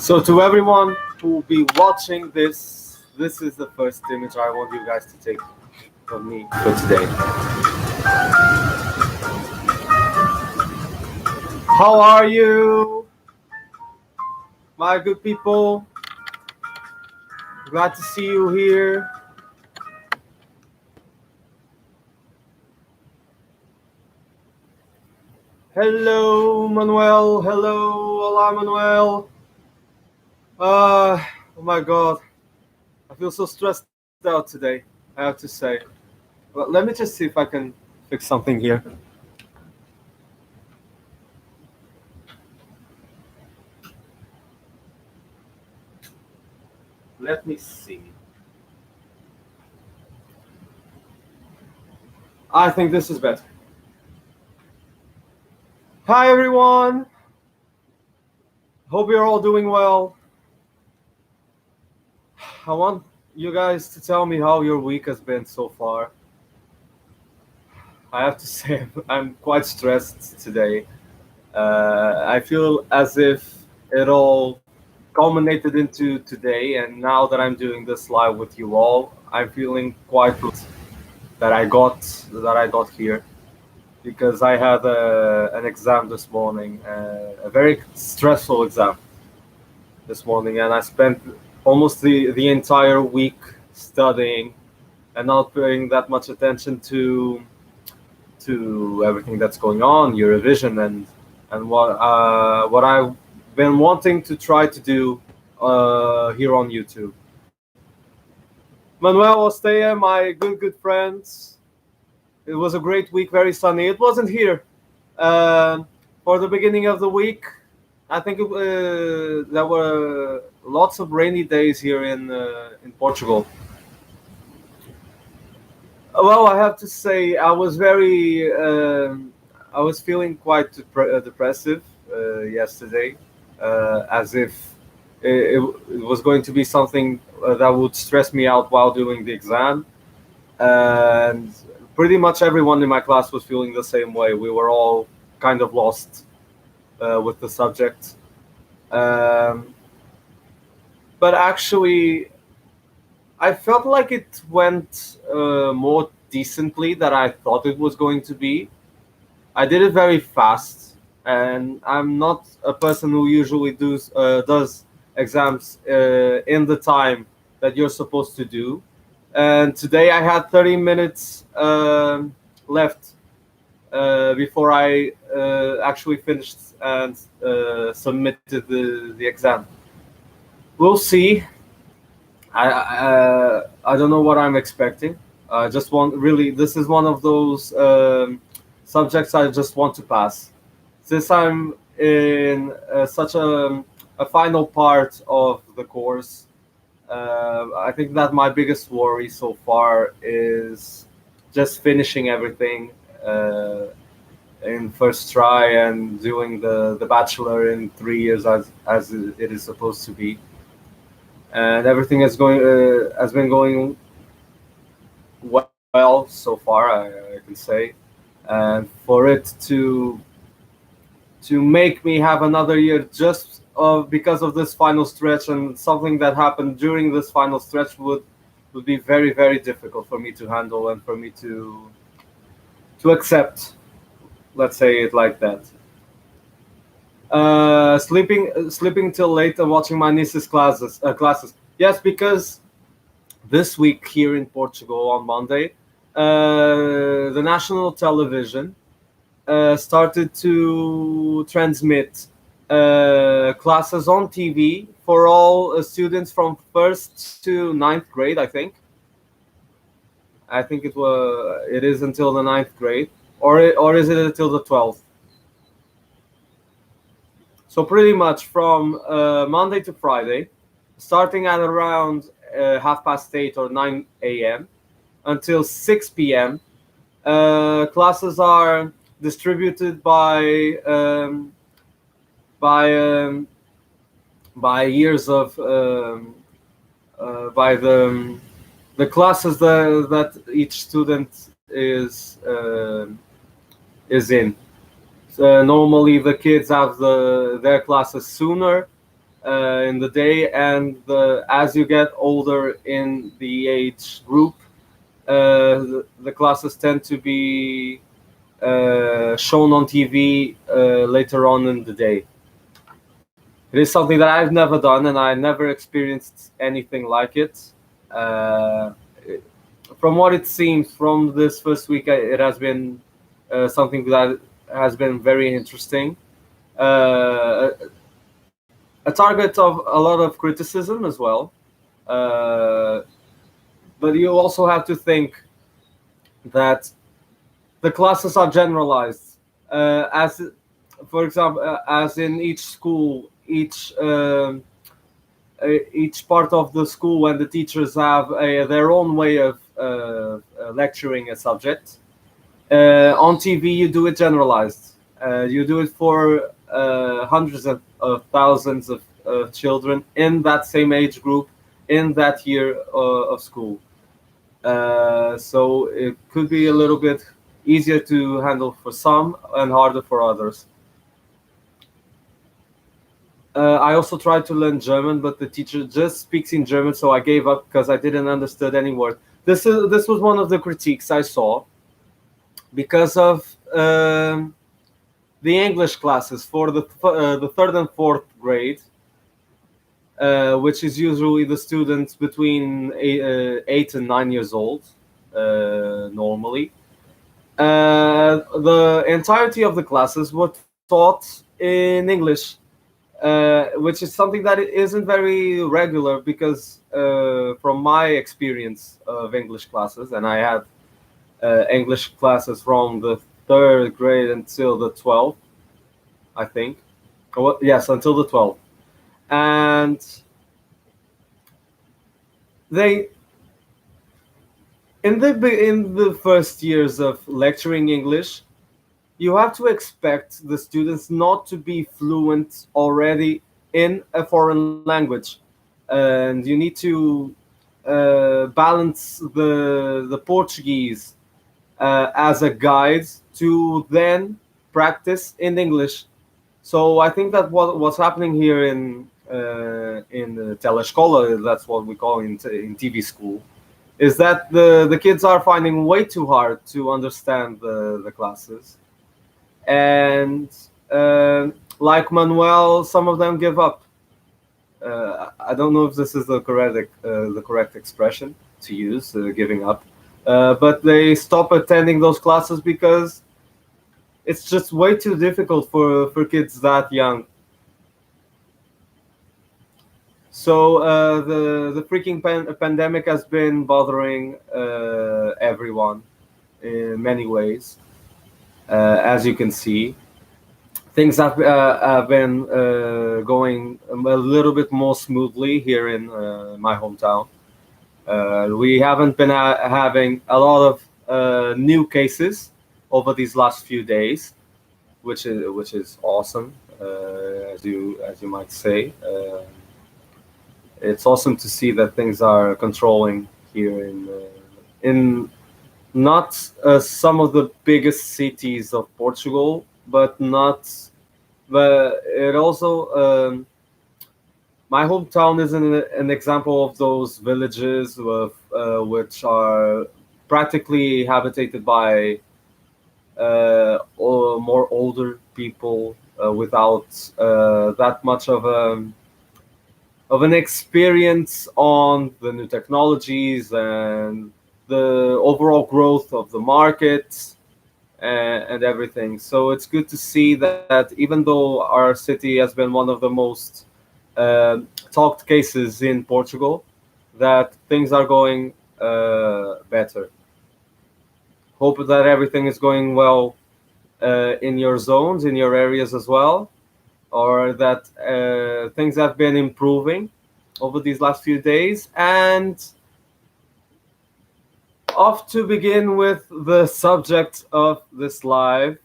So to everyone who will be watching this is the first image I want you guys to take of me for today. How are you, my good people? Glad to see you here. Hello, Manuel. Hello, hola, Manuel. Oh my God, I feel so stressed out today. I have to say. But let me just see if I can fix something here. Let me see. I think this is better. Hi, everyone. Hope you're all doing well. I want you guys to tell me how your week has been so far. I have to say, I'm quite stressed today. I feel as if it all culminated into today, and now that I'm doing this live with you all, I'm feeling quite good that I got here because I had an exam this morning, a very stressful exam this morning, and I spent almost the entire week studying and not paying that much attention to everything that's going on, Eurovision, and what I've been wanting to try to do here on YouTube. Manuel Ostea, my good friends. It was a great week, very sunny. It wasn't here for the beginning of the week. I think there were lots of rainy days here in Portugal. Well, I have to say I was feeling quite depressive yesterday, as if it was going to be something that would stress me out while doing the exam, and pretty much everyone in my class was feeling the same way. We were all kind of lost with the subject, um, but actually I felt like it went more decently than I thought it was going to be. I did it very fast, and I'm not a person who usually does exams in the time that you're supposed to do. And today I had 30 minutes left before I actually finished and submitted the exam. We'll see. I don't know what I'm expecting. I just want really. This is one of those subjects I just want to pass. Since I'm in such a final part of the course, I think that my biggest worry so far is just finishing everything in first try and doing the bachelor in 3 years as it is supposed to be, and everything has been going well so far. I can say, and for it to make me have another year just because of this final stretch and something that happened during this final stretch would be very difficult for me to handle and for me to accept. Let's say it like that. Sleeping till late and watching my niece's classes. Yes, because this week here in Portugal on Monday, the national television started to transmit classes on TV for all students from first to ninth grade. I think it is until the ninth grade, or is it until the 12th? So pretty much from Monday to Friday, starting at around 8:30 or 9 a.m. until 6 p.m. Classes are distributed by by years of by the classes that each student is in. So normally the kids have their classes sooner, in the day, and as you get older in the age group, the classes tend to be shown on TV later on in the day. It is something that I've never done, and I never experienced anything like it. Uh, from what it seems, from this first week, it has been something that has been very interesting. Uh, a target of a lot of criticism as well. Uh, but you also have to think that the classes are generalized. As, for example, as in each school, each part of the school and the teachers have their own way of lecturing a subject. On TV, you do it generalized. You do it for hundreds of thousands of children in that same age group, in that year of school. So it could be a little bit easier to handle for some and harder for others. I also tried to learn German, but the teacher just speaks in German, so I gave up because I didn't understand any word. This was one of the critiques I saw because of the English classes for the third and fourth grade, which is usually the students between 8 and 9 years old, normally. The entirety of the classes were taught in English, which is something that isn't very regular because, from my experience of English classes, and I had English classes from the third grade until the 12th, I think. Well, yes, until the 12th. And they in the first years of lecturing English, you have to expect the students not to be fluent already in a foreign language, and you need to balance the Portuguese as a guide to then practice in English. So I think that what's happening here in the telescola, that's what we call in TV school, is that the kids are finding way too hard to understand the classes, and like Manuel, some of them give up. I don't know if this is the correct expression to use, giving up, but they stop attending those classes because it's just way too difficult for kids that young. So the freaking pandemic has been bothering everyone in many ways, as you can see. Things have been going a little bit more smoothly here in my hometown. We haven't been having a lot of new cases over these last few days, which is awesome, as you might say. It's awesome to see that things are controlling here in not some of the biggest cities of Portugal, but not. But it also my hometown is an example of those villages which are practically habitated by more older people without that much of an experience on the new technologies and the overall growth of the market and everything. So it's good to see that even though our city has been one of the most talked cases in Portugal, that things are going better. Hope that everything is going well in your zones, in your areas as well, or that things have been improving over these last few days. And off to begin with the subject of this live.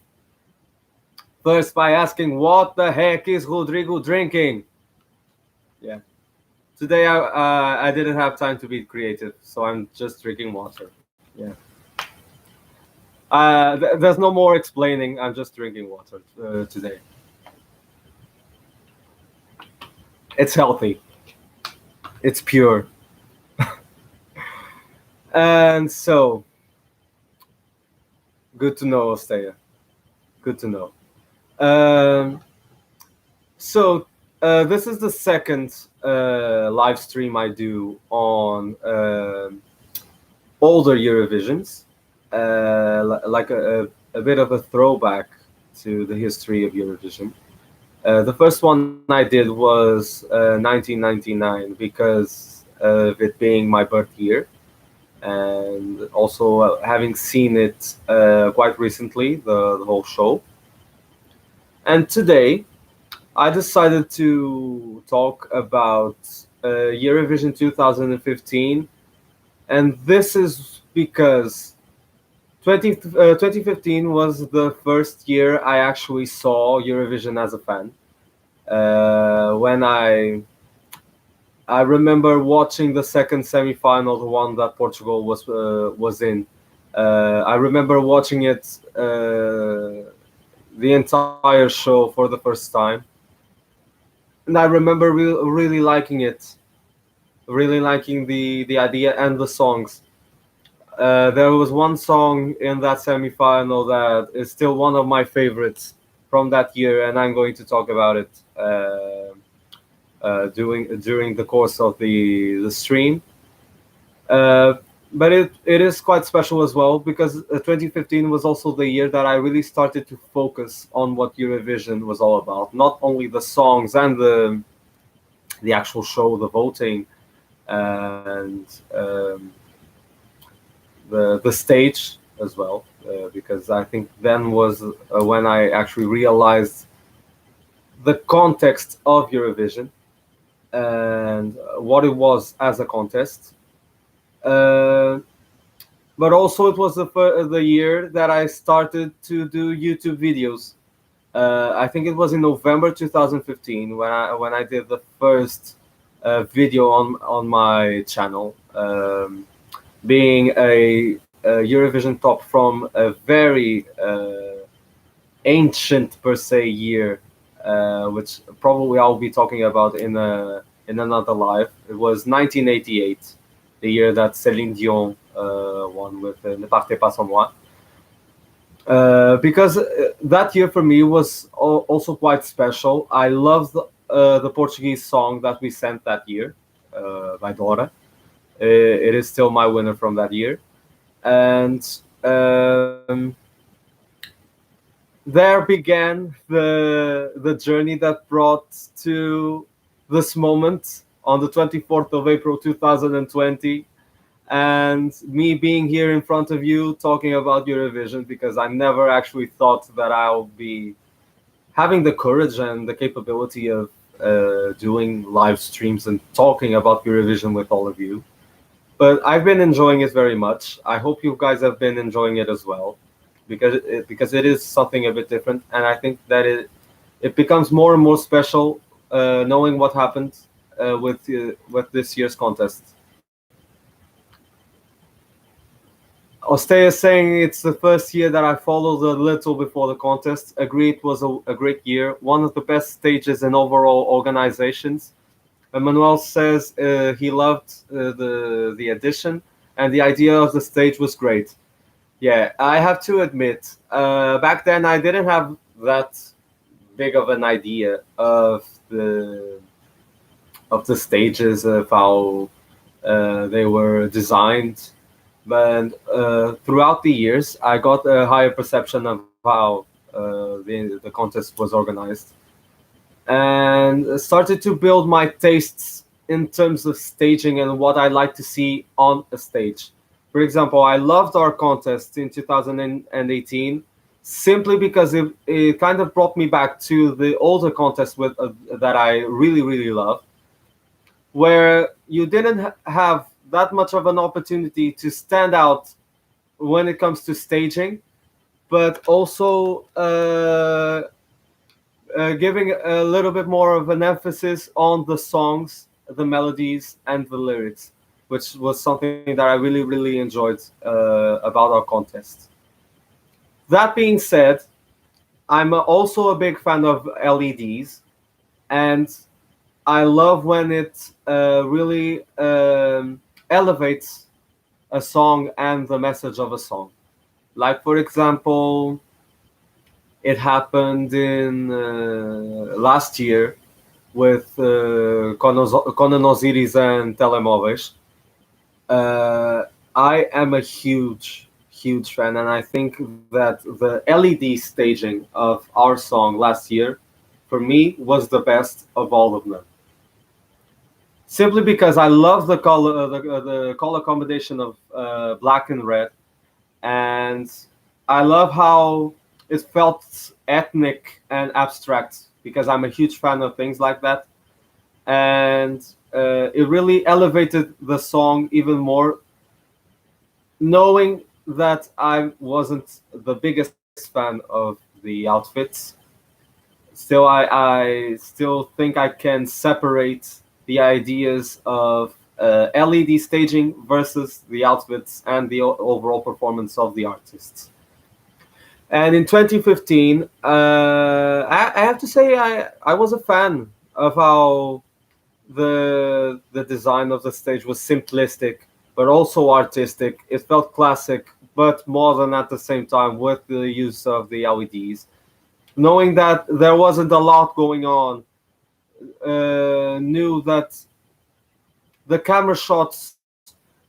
First, by asking, what the heck is Rodrigo drinking? Yeah. Today, I didn't have time to be creative, so I'm just drinking water. Yeah. There's no more explaining. I'm just drinking water today. It's healthy. It's pure. And so, good to know, Ostea. Good to know. Um, so, this is the second live stream I do on older Eurovisions, like a bit of a throwback to the history of Eurovision. The first one I did was 1999 because of it being my birth year, and also having seen it quite recently, the whole show. And today, I decided to talk about Eurovision 2015, and this is because 2015 was the first year I actually saw Eurovision as a fan. When I remember watching the second semifinal, the one that Portugal was in. I remember watching it the entire show for the first time, and I remember really liking it, really liking the idea and the songs. There was one song in that semifinal that is still one of my favorites from that year, and I'm going to talk about it during the course of the stream. Uh, but it is quite special as well because 2015 was also the year that I really started to focus on what Eurovision was all about. Not only the songs and the actual show, the voting, and the stage as well, because I think then was when I actually realized the context of Eurovision and what it was as a contest. Uh, but also, it was the year that I started to do YouTube videos. I think it was in November 2015 when I did the first video on my channel, being a Eurovision top from a very ancient per se year, which probably I'll be talking about in another live. It was 1988, the year that Céline Dion won with Ne partez pas sans moi. Because that year for me was also quite special. I loved the Portuguese song that we sent that year by Dora. It is still my winner from that year. And there began the journey that brought to this moment on the 24th of April 2020, and me being here in front of you talking about Eurovision, because I never actually thought that I'll be having the courage and the capability of doing live streams and talking about Eurovision with all of you. But I've been enjoying it very much. I hope you guys have been enjoying it as well, because it is something a bit different, and I think that it becomes more and more special knowing what happened with this year's contest. Ostea is saying it's the first year that I followed a little before the contest. Agree, it was a great year, one of the best stages in overall organizations. Emmanuel says he loved the addition, and the idea of the stage was great. Yeah, I have to admit, back then I didn't have that big of an idea of the stages, of how they were designed. But throughout the years, I got a higher perception of how the contest was organized, and started to build my tastes in terms of staging and what I like to see on a stage. For example, I loved our contest in 2018 simply because it kind of brought me back to the older contest that I really, really love, where you didn't have that much of an opportunity to stand out when it comes to staging, but also giving a little bit more of an emphasis on the songs, the melodies, and the lyrics, which was something that I really, really enjoyed about our contest. That being said, I'm also a big fan of LEDs, and I love when it really elevates a song and the message of a song. Like, for example, it happened in last year with Con Osiris and Telemóveis. Uh, I am a huge fan, and I think that the LED staging of our song last year, for me, was the best of all of them. Simply because I love the color combination of black and red, and I love how it felt ethnic and abstract because I'm a huge fan of things like that, and it really elevated the song even more, knowing that I wasn't the biggest fan of the outfits. Still, I still think I can separate the ideas of LED staging versus the outfits and the overall performance of the artists. And in 2015, I have to say I was a fan of how the design of the stage was simplistic but also artistic. It felt classic, but modern at the same time with the use of the LEDs. Knowing that there wasn't a lot going on, knew that the camera shots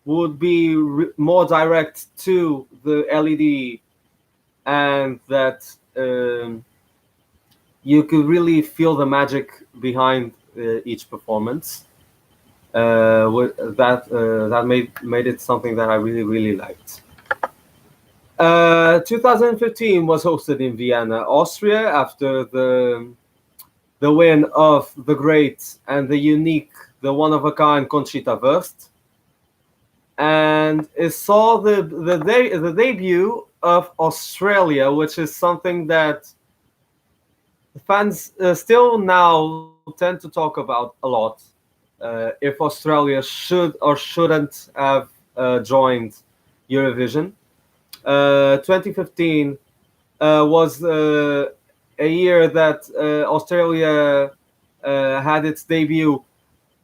would be more direct to the LED, and that you could really feel the magic behind each performance. That made it something that I really liked. 2015 was hosted in Vienna, Austria, after the win of the great and the unique, the one of a kind Conchita Wurst, and it saw the debut of Australia, which is something that fans still now tend to talk about a lot. If Australia should or shouldn't have joined Eurovision. 2015 was a year that Australia had its debut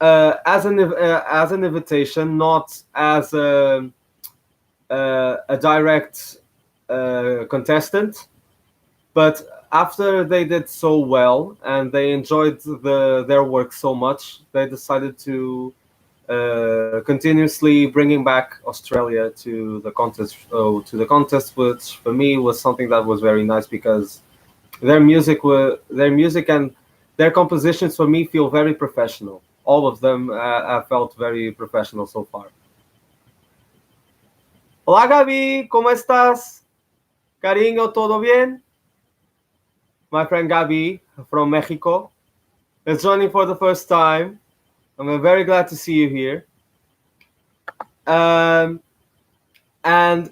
as an invitation, not as a direct contestant. But after they did so well and they enjoyed their work so much, they decided to continuously bringing back Australia to the contest. To the contest, which for me was something that was very nice because their music and their compositions for me feel very professional. All of them have felt very professional so far. Hola Gaby, ¿cómo estás? Cariño, ¿todo bien? My friend Gaby from Mexico is joining for the first time. I'm very glad to see you here. And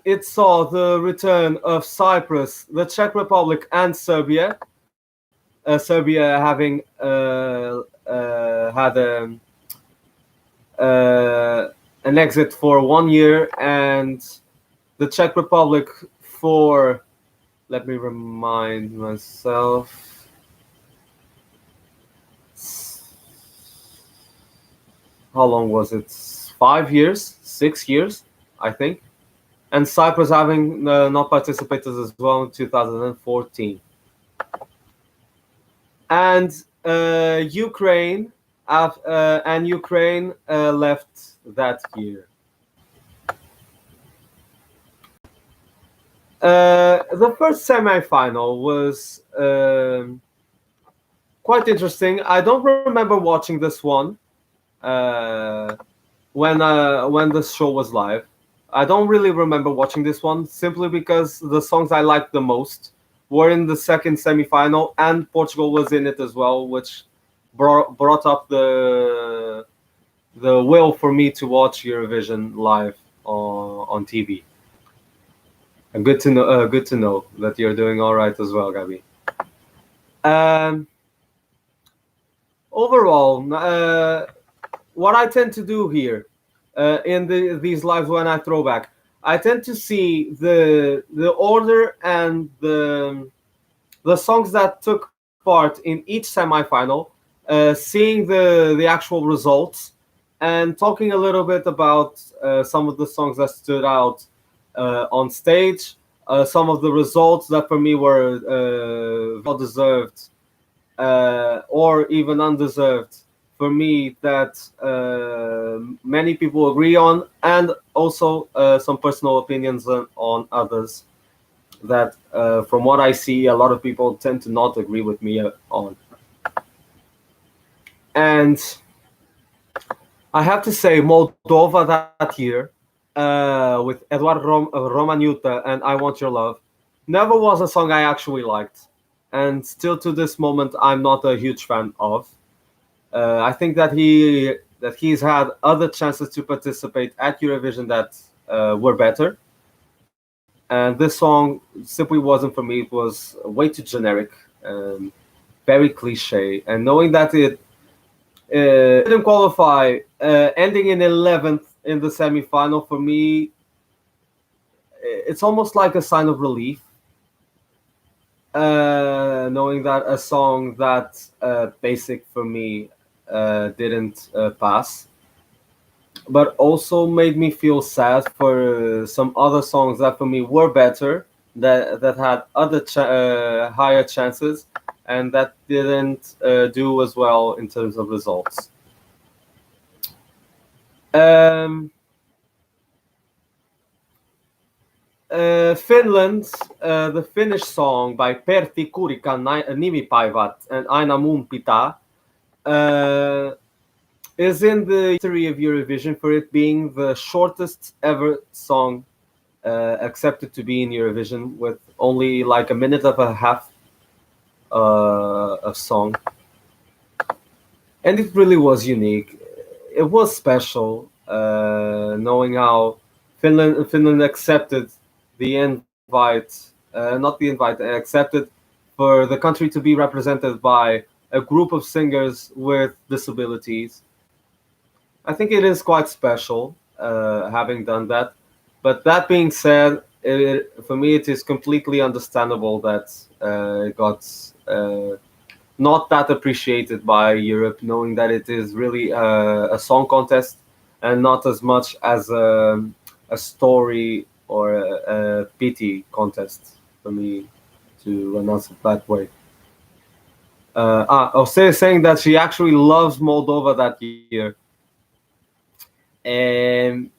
it saw the return of Cyprus, the Czech Republic, and Serbia. Serbia having had an exit for 1 year, and the Czech Republic for, let me remind myself, how long was it? 5 years, 6 years, I think. And Cyprus having not participated as well in 2014. And Ukraine left that year. The first semi-final was quite interesting. I don't remember watching this one when the show was live. I don't really remember watching this one simply because the songs I liked the most were in the second semi-final, and Portugal was in it as well, which brought up the will for me to watch Eurovision live on TV. And good to know that you're doing all right as well, Gabi. Overall, what I tend to do here in these lives when I throw back, I tend to see the order and the songs that took part in each semifinal seeing the actual results and talking a little bit about some of the songs that stood out on stage, some of the results that for me were well deserved or even undeserved for me that many people agree on, and also some personal opinions on others that, from what I see, a lot of people tend to not agree with me on. And I have to say, Moldova that year, with Eduard Romanuta and I Want Your Love, never was a song I actually liked. And still to this moment, I'm not a huge fan of. I think that he's had other chances to participate at Eurovision that were better. And this song simply wasn't for me. It was way too generic, and very cliche. And knowing that it didn't qualify, ending in 11th in the semifinal, for me, it's almost like a sign of relief. Knowing that a song that basic for me didn't pass, but also made me feel sad for some other songs that for me were better, that had other higher chances, and that didn't do as well in terms of results. Um, Finland, the Finnish song by Pertti Kurika, Nimipäivät, and Aina Mun Pitää, is in the history of Eurovision for it being the shortest ever song accepted to be in Eurovision, with only like a minute and a half of song. And it really was unique. It was special, knowing how Finland accepted the invite, not the invite, accepted for the country to be represented by a group of singers with disabilities. I think it is quite special having done that. But that being said, for me, it is completely understandable that it got not that appreciated by Europe, knowing that it is really a song contest and not as much as a story or a pity contest for me to announce it that way. I was saying that she actually loves Moldova that year, and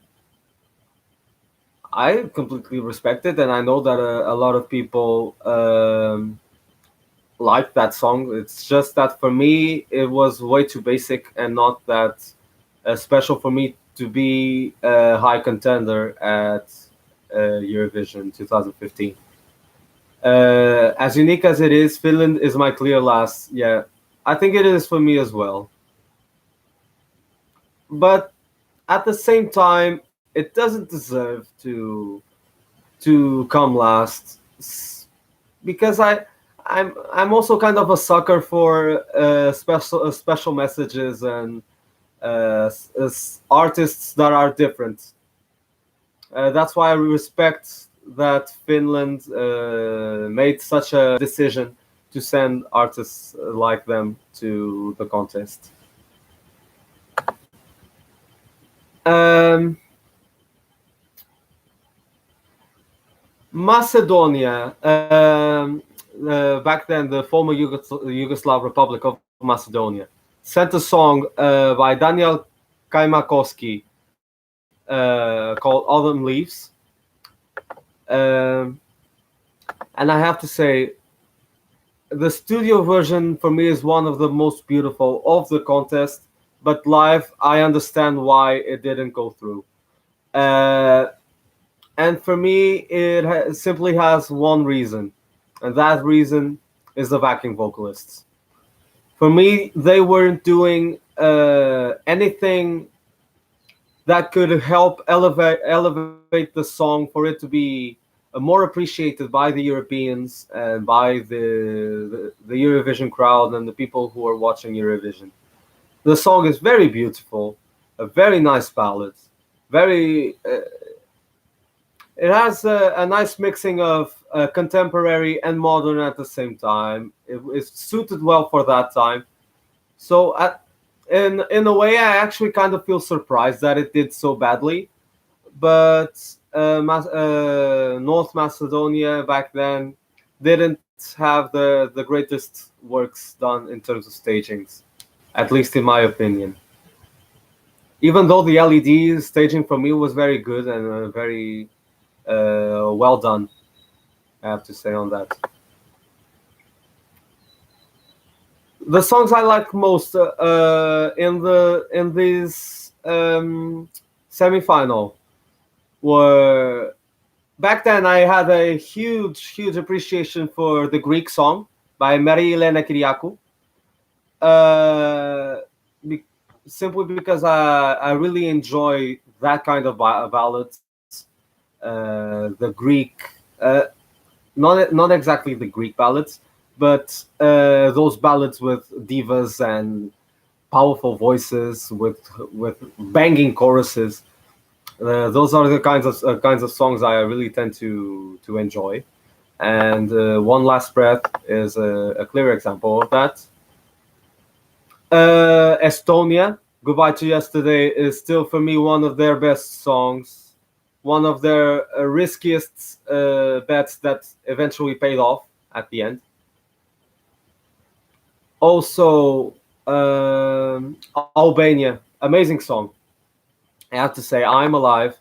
I completely respect it, and I know that a lot of people like that song. It's just that for me, it was way too basic and not that special for me to be a high contender at Eurovision 2015. As unique as it is, Finland is my clear last. Yeah, I think it is for me as well. But at the same time, it doesn't deserve to come last because I'm also kind of a sucker for special messages and artists that are different. That's why I respect that Finland made such a decision to send artists like them to the contest. Um, Macedonia, back then the former Yugoslav Republic of Macedonia, sent a song by Daniel Kaimakowski called Autumn Leaves. And I have to say, the studio version for me is one of the most beautiful of the contest, but live, I understand why it didn't go through. And for me, it simply has one reason, and that reason is the backing vocalists. For me, they weren't doing anything that could help elevate the song for it to be more appreciated by the Europeans and by the Eurovision crowd and the people who are watching Eurovision. The song is very beautiful, a very nice ballad, very. It has a nice mixing of contemporary and modern at the same time. It's suited well for that time. So in a way, I actually kind of feel surprised that it did so badly. But North Macedonia back then didn't have the greatest works done in terms of stagings, at least in my opinion. Even though the LED staging for me was very good and very well done, I have to say on that. The songs I like most in this semifinal were, back then I had a huge appreciation for the Greek song by Mary Elena Kyriakou. Uh, be, Simply because I really enjoy that kind of ballads. The Greek, not exactly the Greek ballads, but those ballads with divas and powerful voices with banging choruses. Those are the kinds of songs I really tend to enjoy. And One Last Breath is a clear example of that. Estonia, Goodbye to Yesterday is still for me one of their best songs, one of their riskiest bets that eventually paid off at the end. Also, Albania, amazing song. I have to say, I'm Alive.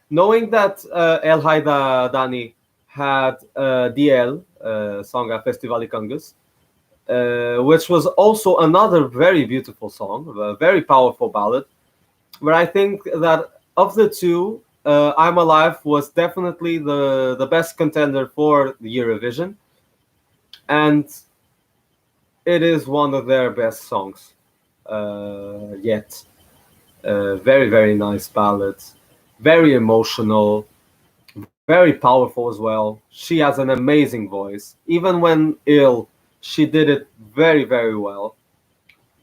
Knowing that El Haida Dani had DL, song at Festival Ikangus, which was also another very beautiful song, a very powerful ballad. Where I think that of the two, I'm Alive was definitely the best contender for the Eurovision, and it is one of their best songs yet. Very nice ballad, very emotional, very powerful as well. She has an amazing voice. Even when ill, she did it very well,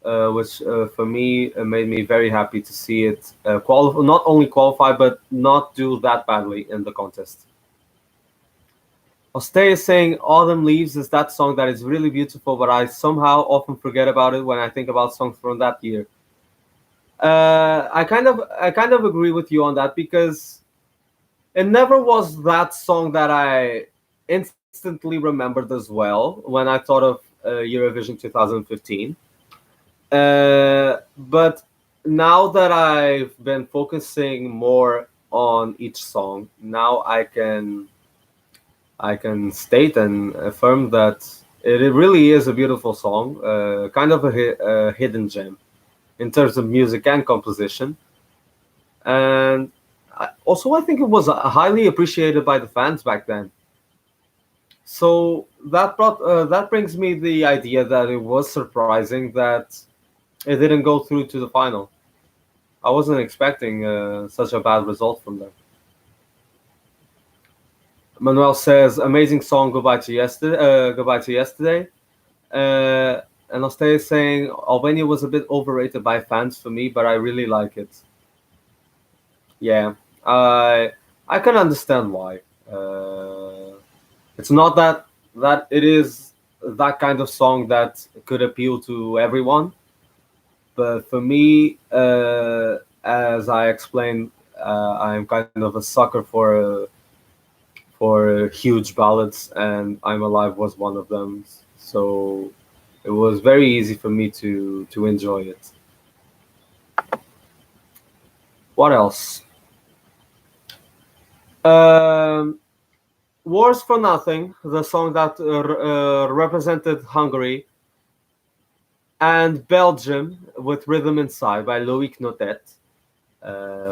which for me made me very happy to see it not only qualify but not do that badly in the contest. Ostay is saying Autumn Leaves is that song that is really beautiful, but I somehow often forget about it when I think about songs from that year. I kind of agree with you on that because it never was that song that I instantly remembered as well when I thought of Eurovision 2015. But now that I've been focusing more on each song, now I can state and affirm that it really is a beautiful song, kind of a hidden gem in terms of music and composition. And also, I think it was highly appreciated by the fans back then. So that brings me the idea that it was surprising that it didn't go through to the final. I wasn't expecting such a bad result from them. Manuel says, "Amazing song, Goodbye to Yesterday." Goodbye to Yesterday. And I'll stay saying Albania was a bit overrated by fans for me, but I really like it. Yeah, I can understand why. It's not that it is that kind of song that could appeal to everyone, but for me, as I explained, I'm kind of a sucker for huge ballads, and I'm Alive was one of them. So it was very easy for me to enjoy it. What else? Um, Wars for Nothing, the song that represented Hungary, and Belgium with Rhythm Inside by Loic Notet,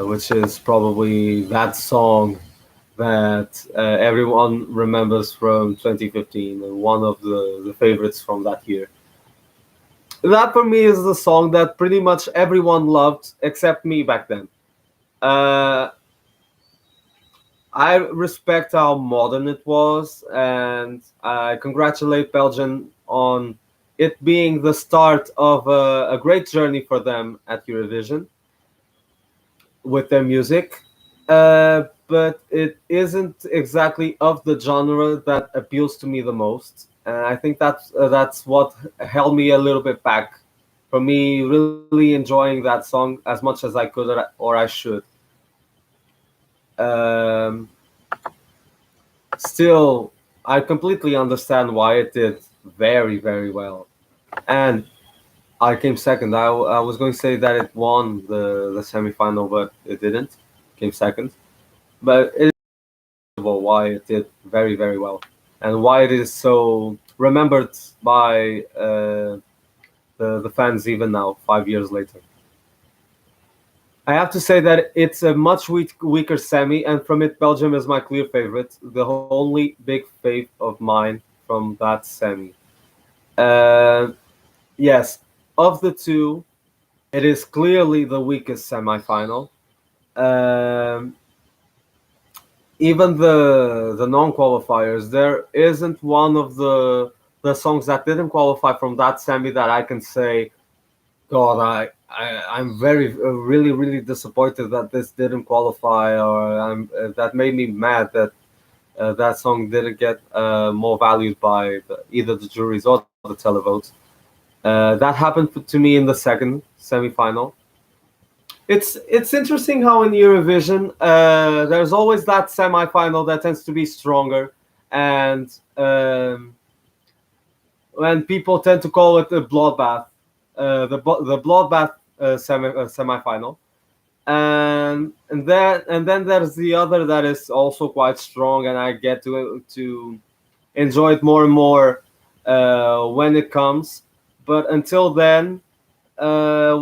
which is probably that song that everyone remembers from 2015, and one of the favorites from that year. That for me is the song that pretty much everyone loved except me back then. Uh, I respect how modern it was, and I congratulate Belgium on it being the start of a great journey for them at Eurovision with their music. But it isn't exactly of the genre that appeals to me the most, and I think that's what held me a little bit back for me really enjoying that song as much as I could or I should. Um, Still, I completely understand why it did very, very well. And I came second. I was going to say that it won the semifinal, but it didn't. Came second. But it is why it did very, very well. And why it is so remembered by the fans even now, 5 years later. I have to say that it's a much weaker semi, and from it, Belgium is my clear favorite. The only big faith of mine from that semi. Uh, yes, of the two, it is clearly the weakest semifinal. Um, Even the non qualifiers, there isn't one of the songs that didn't qualify from that semi that I can say, God, I'm very really really disappointed that this didn't qualify, or that made me mad that that song didn't get more valued by either the juries or the televotes. That happened to me in the second semifinal. It's interesting how in Eurovision there's always that semifinal that tends to be stronger, and when people tend to call it a bloodbath, the bloodbath semifinal, and then there's the other that is also quite strong, and I get to enjoy it more and more when it comes. But until then,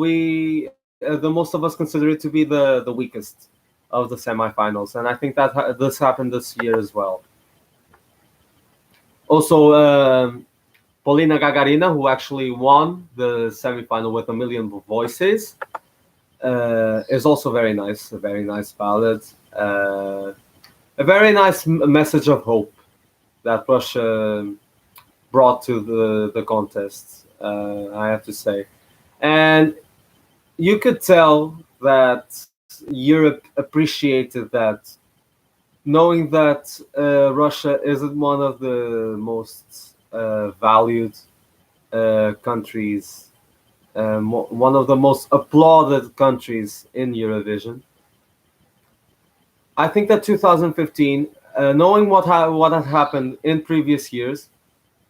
we the most of us consider it to be the weakest of the semifinals, and I think that this happened this year as well. Also, Polina Gagarina, who actually won the semifinal with A Million Voices, is also very nice. A very nice ballad. A very nice message of hope that Russia brought to the contest. I have to say, and you could tell that Europe appreciated that, knowing that Russia isn't one of the most valued countries, one of the most applauded countries in Eurovision. I think that 2015, knowing what had happened in previous years,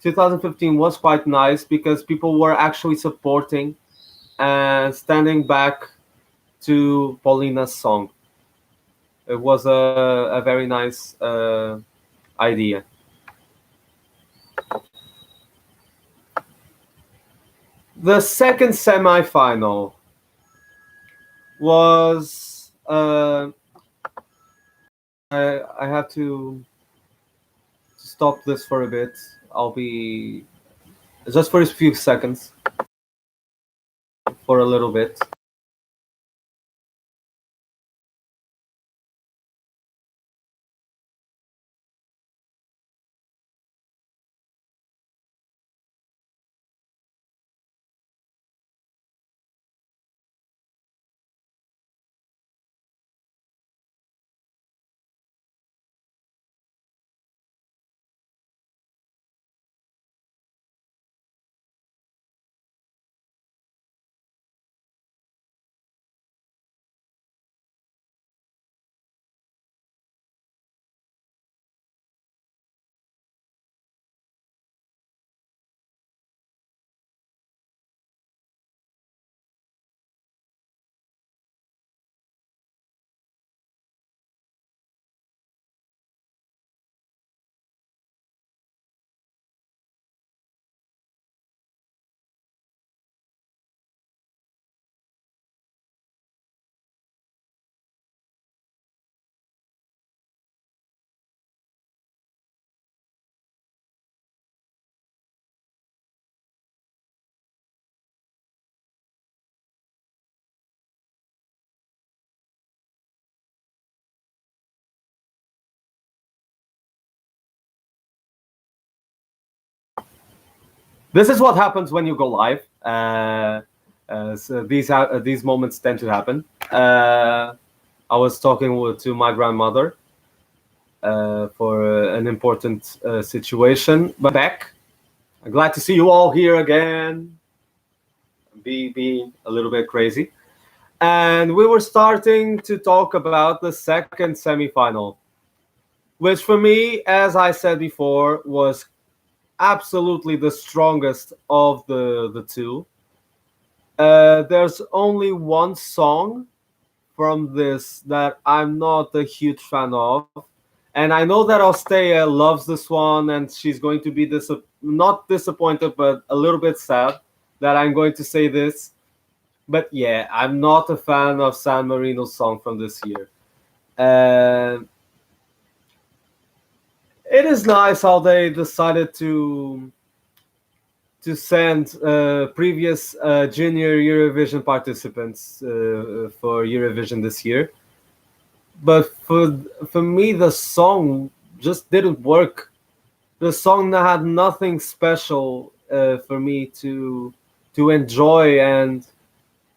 2015 was quite nice because people were actually supporting and standing back to Paulina's song. It was a very nice idea. The second semifinal was I have to stop this for a bit. I'll be just for a few seconds, for a little bit. This is what happens when you go live. So these moments tend to happen. I was talking to my grandmother for an important situation, but back. I'm glad to see you all here again. being a little bit crazy. And we were starting to talk about the second semifinal, which for me, as I said before, was absolutely the strongest of the two. There's only one song from this that I'm not a huge fan of. And I know that Ostea loves this one, and she's going to be not disappointed, but a little bit sad that I'm going to say this. But yeah, I'm not a fan of San Marino's song from this year. And it is nice how they decided to send previous junior Eurovision participants for Eurovision this year. But for me, the song just didn't work. The song had nothing special for me to enjoy, and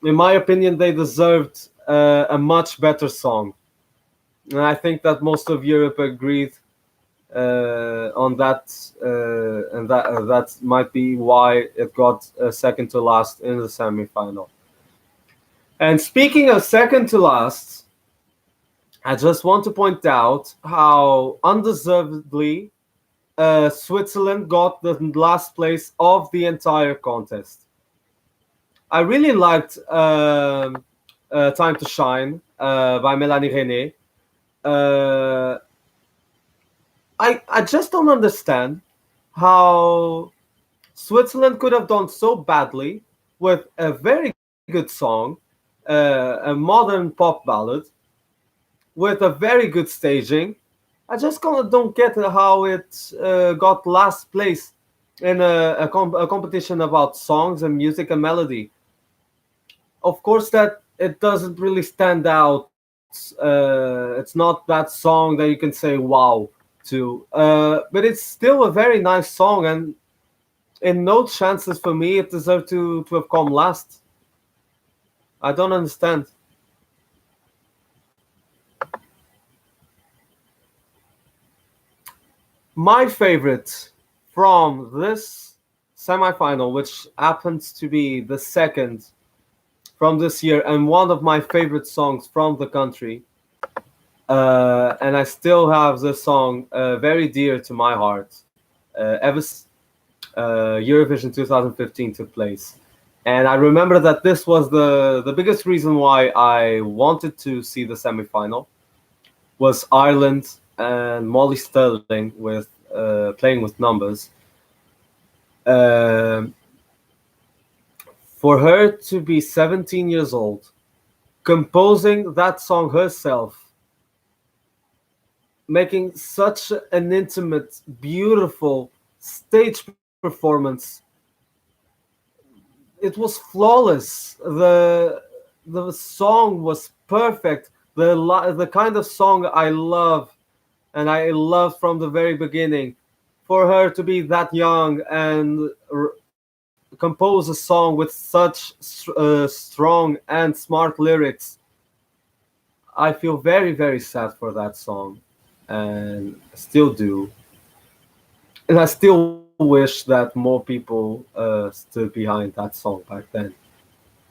in my opinion, they deserved a much better song. And I think that most of Europe agreed on that, and that might be why it got second to last in the semifinal. And speaking of second to last, I just want to point out how undeservedly Switzerland got the last place of the entire contest. I really liked Time to Shine by Melanie René. Uh, I just don't understand how Switzerland could have done so badly with a very good song, a modern pop ballad, with a very good staging. I just kind of don't get how it got last place in a competition about songs and music and melody. Of course, that it doesn't really stand out. It's not that song that you can say wow to, but it's still a very nice song, and in no chances for me it deserved to have come last. I don't understand. My favorite from this semifinal, which happens to be the second from this year and one of my favorite songs from the country, and I still have this song very dear to my heart ever since Eurovision 2015 took place. And I remember that this was the biggest reason why I wanted to see the semifinal was Ireland and Molly Sterling with playing with numbers. Um for her to be 17 years old, composing that song herself, making such an intimate, beautiful stage performance, it was flawless. The song was perfect. The kind of song I love, and I loved from the very beginning. For her to be that young and compose a song with such strong and smart lyrics, I feel very, very sad for that song, and still do. And I still wish that more people stood behind that song back then.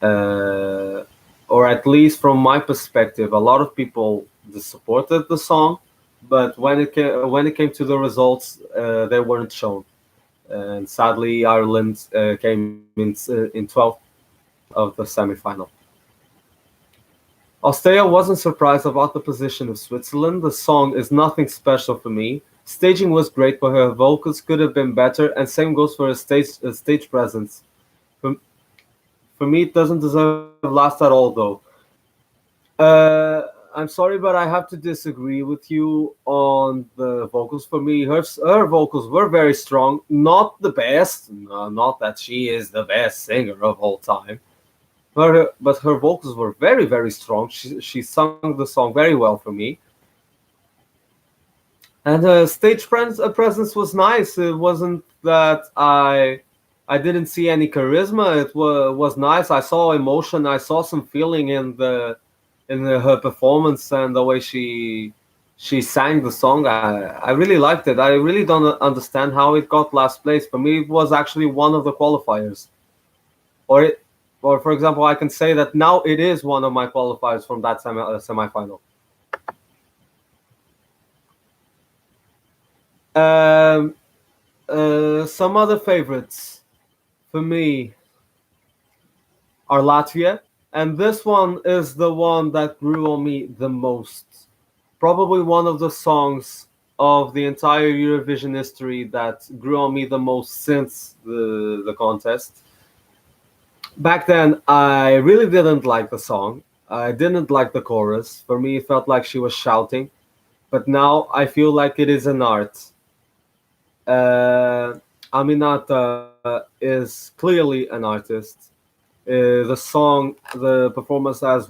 Uh, or at least from my perspective, a lot of people supported the song, but when it came to the results, they weren't shown. And sadly, Ireland came in 12th of the semifinal. Ostea wasn't surprised about the position of Switzerland. The song is nothing special for me. Staging was great, but her vocals could have been better, and same goes for her stage presence. For, for me, it doesn't deserve last at all, though. I'm sorry, but I have to disagree with you on the vocals. For me, her vocals were very strong. Not the best, no, not that she is the best singer of all time, but her vocals were very, very strong. She sung the song very well for me. And her stage presence was nice. It wasn't that I didn't see any charisma. It was nice. I saw emotion. I saw some feeling her performance and the way she sang the song. I really liked it. I really don't understand how it got last place. For me, it was actually one of the qualifiers, or or for example, I can say that now it is one of my qualifiers from that semifinal. Um, some other favorites for me are Latvia, and this one is the one that grew on me the most. Probably one of the songs of the entire Eurovision history that grew on me the most since the contest. Back then, I really didn't like the song. I didn't like the chorus. For me, it felt like she was shouting. But now I feel like it is an art. Aminata is clearly an artist. The song, the performance had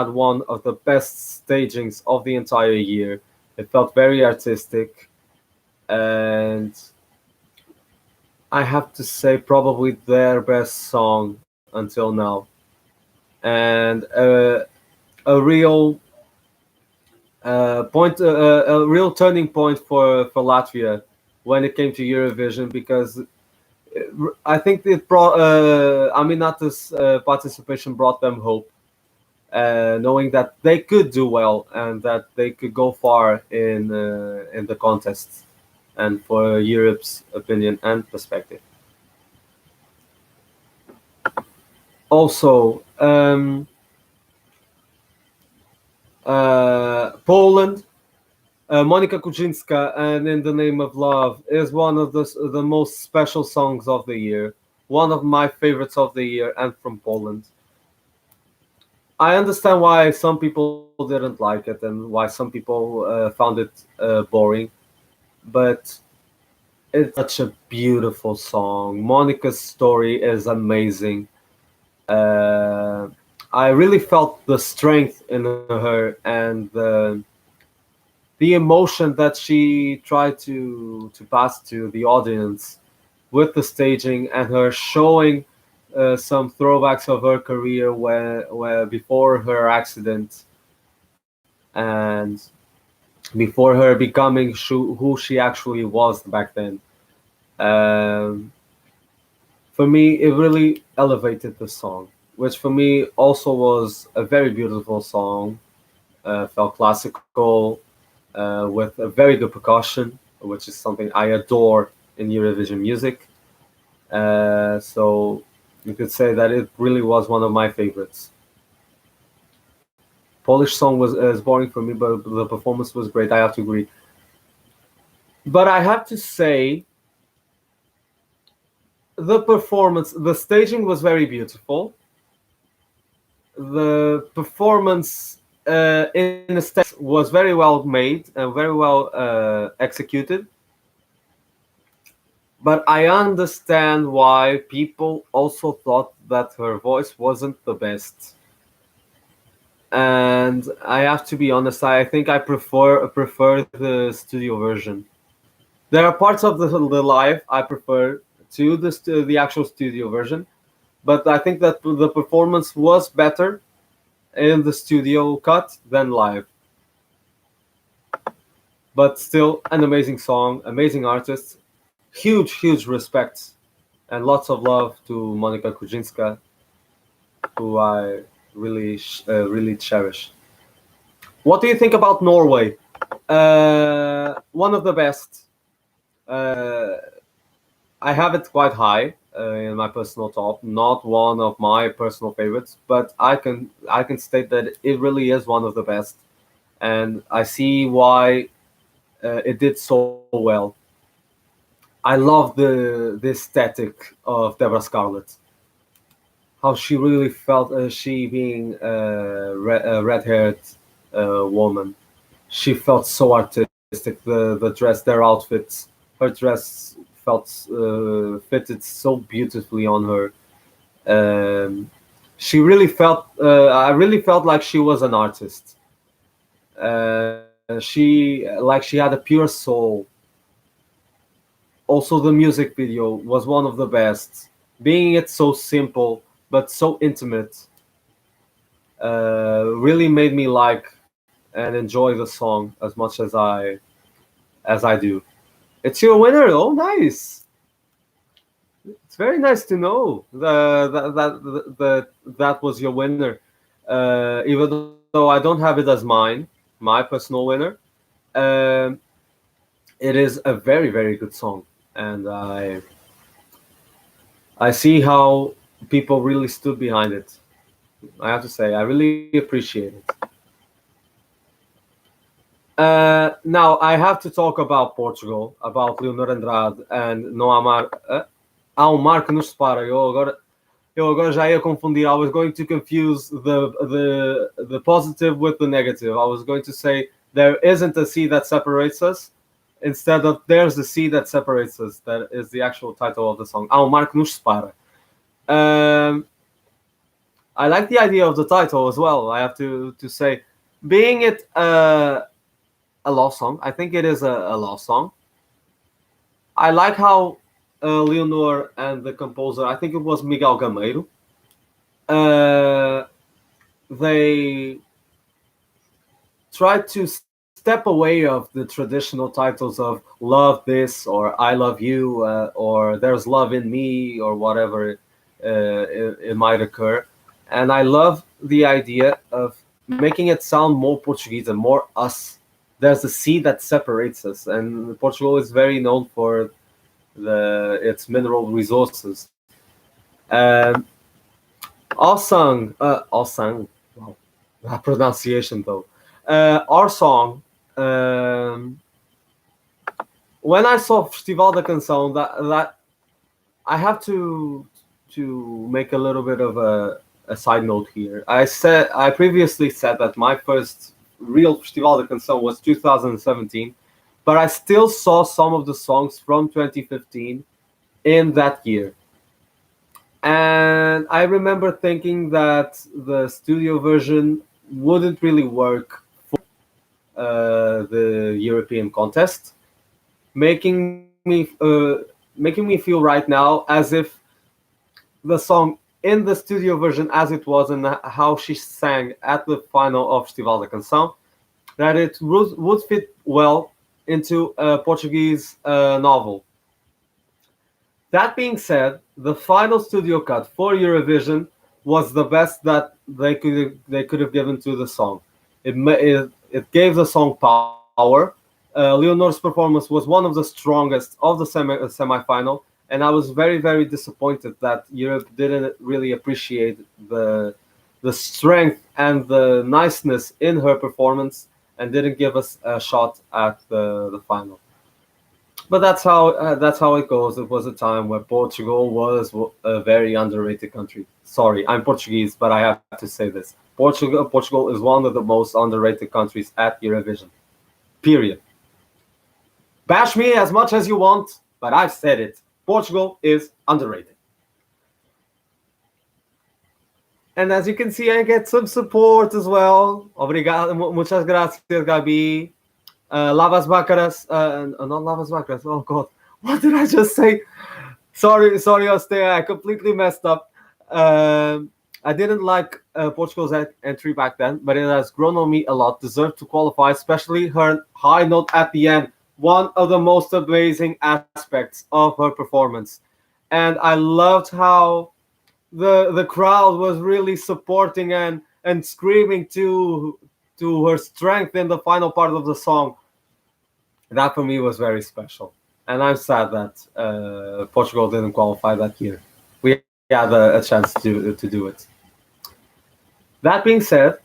one of the best stagings of the entire year. It felt very artistic, and I have to say, probably their best song until now, and a real a real turning point for Latvia when it came to Eurovision because I think it brought Aminata's participation brought them hope, knowing that they could do well and that they could go far in the contest, and for Europe's opinion and perspective. Also, Poland. Monika Kuczynska and "In the Name of Love" is one of the most special songs of the year, one of my favorites of the year, and from Poland. I understand why some people didn't like it and why some people found it boring, but it's such a beautiful song. Monica's story is amazing. Uh, I really felt the strength in her and the emotion that she tried to pass to the audience with the staging and her showing some throwbacks of her career where before her accident and before her becoming who she actually was back then. Um, for me, it really elevated the song, which for me also was a very beautiful song. Felt classical, with a very good percussion, which is something I adore in Eurovision music. So you could say that it really was one of my favorites. Polish song was is boring for me, but the performance was great. I have to agree. But I have to say, the performance, the staging was very beautiful. The performance in a stage was very well made and very well executed. But I understand why people also thought that her voice wasn't the best. And I have to be honest, I think I prefer the studio version. There are parts of the live I prefer to the actual studio version, but I think that the performance was better in the studio cut than live. But still, an amazing song, amazing artist, huge respect and lots of love to Monika Kujinska, who I really cherish. What do you think about Norway? One of the best. Uh, I have it quite high in my personal top. Not one of my personal favorites, but I can state that it really is one of the best, and I see why it did so well. I love the aesthetic of Deborah Scarlett. How she really felt she being a red-haired woman. She felt so artistic. The dress, their outfits, her dress felt fitted so beautifully on her. Um, she really felt. I really felt like she was an artist. She like she had a pure soul. Also, the music video was one of the best, being it so simple but so intimate. Really made me like and enjoy the song as much as I do. It's your winner. Oh, nice! It's very nice to know that was your winner. Even though I don't have it as my personal winner, um, it is a very very good song, and I see how people really stood behind it. I have to say, I really appreciate it. Now I have to talk about Portugal, about Leonor Andrade and não há mar. Há um mar que nos separa. Eu agora já ia confundir. I was going to confuse the positive with the negative. I was going to say there isn't a sea that separates us, instead of there's the sea that separates us. That is the actual title of the song. Há um mar que nos separa. Um, I like the idea of the title as well. I have to say, being it a love song, I think it is a love song. I like how Leonor and the composer, I think it was Miguel Gameiro, uh, they tried to step away of the traditional titles of "Love This" or "I Love You" or "There's Love in Me" or whatever it might occur, and I love the idea of making it sound more Portuguese and more us. There's a sea that separates us, and Portugal is very known for its mineral resources. Um, our song, wow, that pronunciation though. Our song. Um, when I saw Festival da Canção, that I have to make a little bit of a side note here. I previously said that my first real Festival da Canção was 2017, but I still saw some of the songs from 2015 in that year. And I remember thinking that the studio version wouldn't really work the European contest, making me feel right now as if the song in the studio version as it was and how she sang at the final of Festival da Canção, that it would fit well into a Portuguese novel. That being said, the final studio cut for Eurovision was the best that they could have given to the song. It gave the song power. Leonor's performance was one of the strongest of the semifinal, and I was very very disappointed that Europe didn't really appreciate the strength and the niceness in her performance and didn't give us a shot at the final. But that's how it goes. It was a time where Portugal was a very underrated country. Sorry, I'm Portuguese, but I have to say this: Portugal is one of the most underrated countries at Eurovision. Period. Bash me as much as you want, but I've said it. Portugal is underrated. And as you can see, I get some support as well. Obrigado, muchas gracias, Gabi. Lavas Baccaras, not Lavas Baccaras. Oh God, what did I just say? Sorry, Ostea. I completely messed up. I didn't like Portugal's entry back then, but it has grown on me a lot. Deserved to qualify, especially her high note at the end. One of the most amazing aspects of her performance, and I loved how the crowd was really supporting and screaming to her strength in the final part of the song. That for me was very special, and I'm sad that Portugal didn't qualify that year. We had a chance to do it. That being said,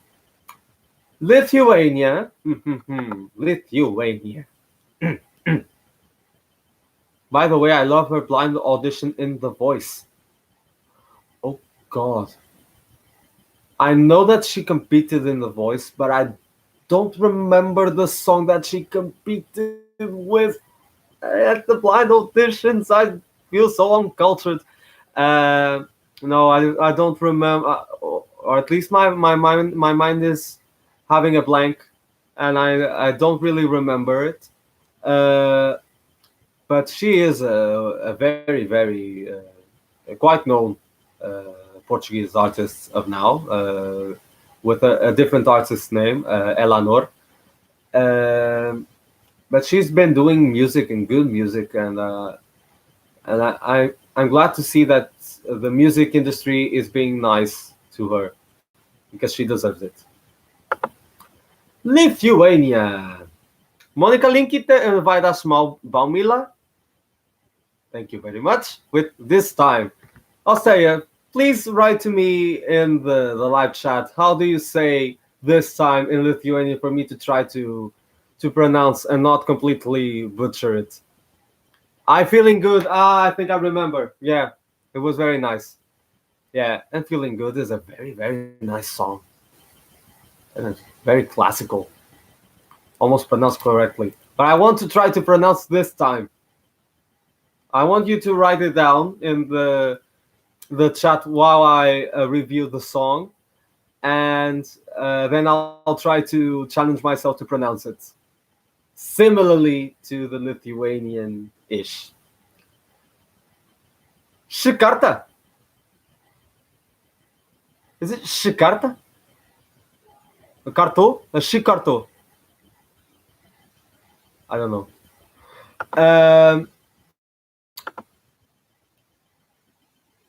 Lithuania, Lithuania. By the way, I love her blind audition in The Voice. Oh God, I know that she competed in The Voice, but I don't remember the song that she competed with at the blind auditions. I feel so uncultured. Uh, no, I don't remember, or at least my mind is having a blank, and I don't really remember it. Uh, but she is a very very quite known uh, Portuguese artist of now, with a different artist name, Elanor. Um, but she's been doing music and good music, and I'm glad to see that the music industry is being nice to her because she deserves it. Lithuania. Monica Linkite and Vaidas Baumila. Thank you very much. With this time, Australia, please write to me in the live chat. How do you say this time in Lithuanian for me to try to pronounce and not completely butcher it? I feeling good. I think I remember. Yeah, it was very nice. Yeah, and feeling good is a very nice song, and it's very classical, almost pronounced correctly. But I want to try to pronounce this time. I want you to write it down in the chat while I review the song, and then I'll try to challenge myself to pronounce it similarly to the Lithuanian-ish. Shikarta. Is it Shikarta? A Karto? A Shikarto? I don't know.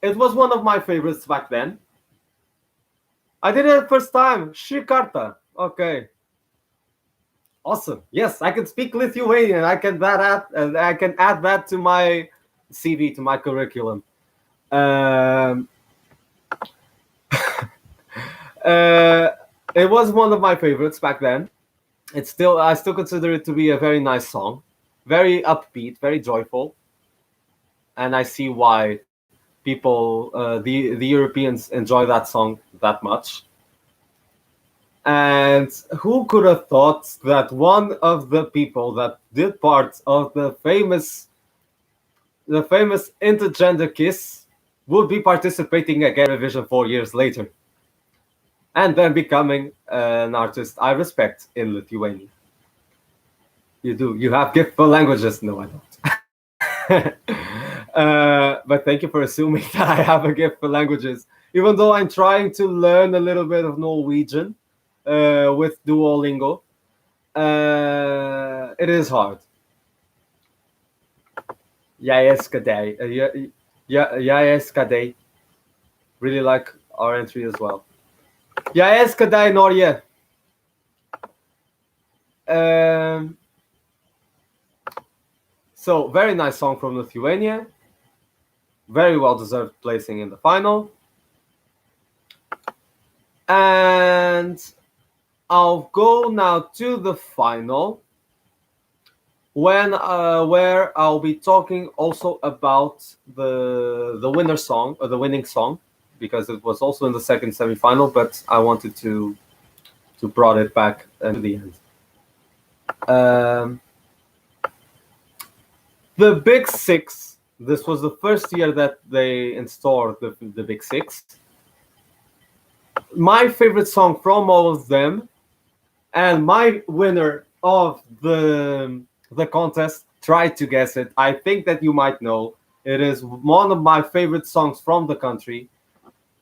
It was one of my favorites back then. I did it the first time. Shikarta. Okay. Awesome. Yes, I can speak Lithuanian. I can add that to my CV, to my curriculum. It was one of my favorites back then. I still consider it to be a very nice song, very upbeat, very joyful, and I see why people, the Europeans, enjoy that song that much. And who could have thought that one of the people that did part of the famous intergender kiss would be participating again in Eurovision 4 years later, and then becoming an artist I respect in Lithuania. You do. You have gift for languages. No, I don't. But thank you for assuming that I have a gift for languages, even though I'm trying to learn a little bit of Norwegian with Duolingo. It is hard. Yaeskadei. Yaeskadei. Really like our entry as well. Yaeskadei Norge. So, very nice song from Lithuania. Very well-deserved placing in the final. And I'll go now to the final, where I'll be talking also about the winner song, or the winning song, because it was also in the second semifinal, but I wanted to brought it back to the end. The Big Six. This was the first year that they installed the Big Six. My favorite song from all of them, and my winner of the contest, try to guess it. I think that you might know. It is one of my favorite songs from the country.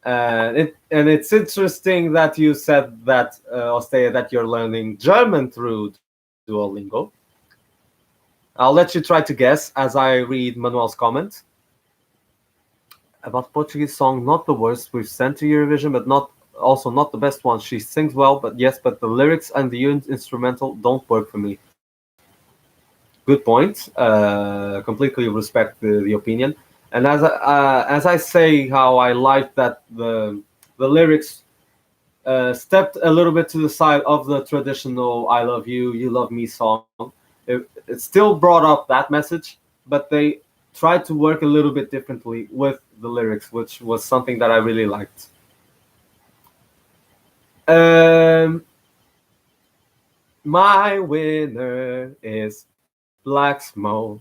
And it's interesting that you said that, Ostea, that you're learning German through Duolingo. I'll let you try to guess as I read Manuel's comment. About Portuguese song, not the worst we've sent to Eurovision, but not the best one. She sings well, but the lyrics and the instrumental don't work for me. Good point. Completely respect the opinion. And as I say, how I like that the lyrics stepped a little bit to the side of the traditional "I love you, you love me" song. It still brought up that message, but they tried to work a little bit differently with the lyrics, which was something that I really liked. My winner is Black Smoke.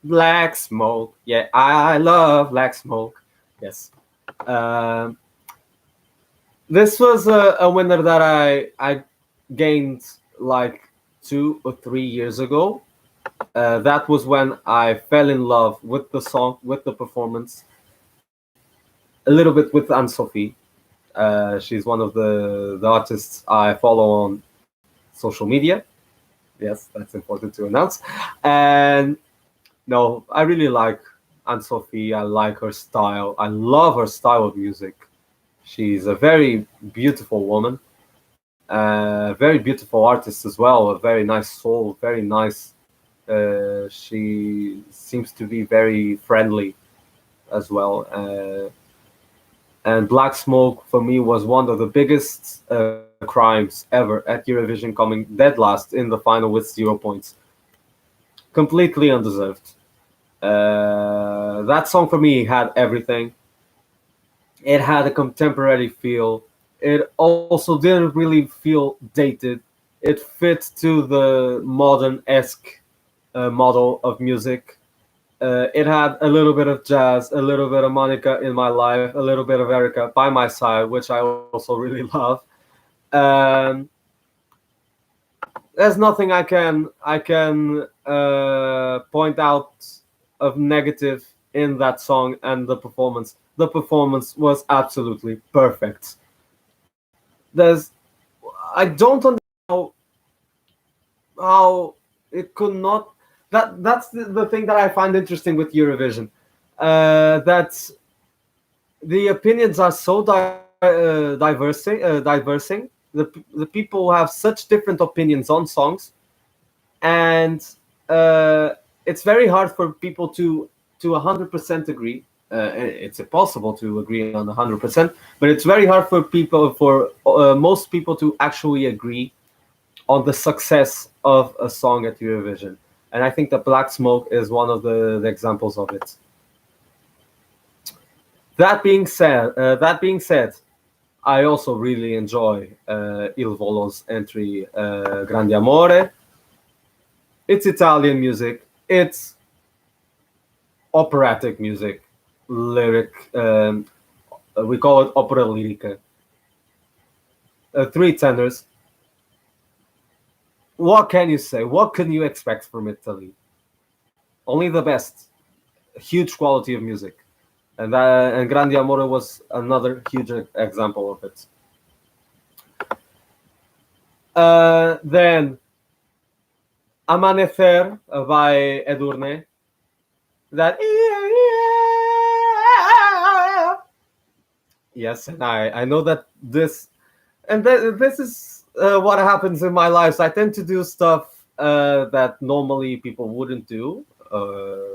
Black Smoke. Yeah, I love Black Smoke. Yes. This was a winner that I gained like 2 or 3 years ago. That was when I fell in love with the song, with the performance, a little bit with Anne-Sophie. She's one of the artists I follow on social media. Yes, that's important to announce. And no, I really like Anne Sophie. I like her style. I love her style of music. She's a very beautiful woman, very beautiful artist as well. A very nice soul, very nice. She seems to be very friendly as well. And Black Smoke for me was one of the biggest crimes ever at Eurovision, coming dead last in the final with 0 points. Completely undeserved. That song for me had everything. It had a contemporary feel. It also didn't really feel dated. It fit to the modern esque model of music. It had a little bit of jazz, a little bit of Monica in my life, a little bit of Erica by my side, which I also really love. Um, there's nothing I can point out of negative in that song and the performance. The performance was absolutely perfect. There's I don't understand how it could not. That's the thing that I find interesting with Eurovision. That the opinions are so diversing. The people have such different opinions on songs, and it's very hard for people to 100% agree. It's impossible to agree on 100%, but it's very hard for most people to actually agree on the success of a song at Eurovision. And I think that Black Smoke is one of the examples of it. That being said, I also really enjoy Il Volo's entry, Grande Amore. It's Italian music. It's operatic music, lyric. We call it opera lirica. Three tenors. What can you say? What can you expect from Italy? Only the best. Huge quality of music, and Grande Amore was another huge example of it. Then Amanecer by Edurne. That yes, and I know that this is what happens in my life. So I tend to do stuff that normally people wouldn't do,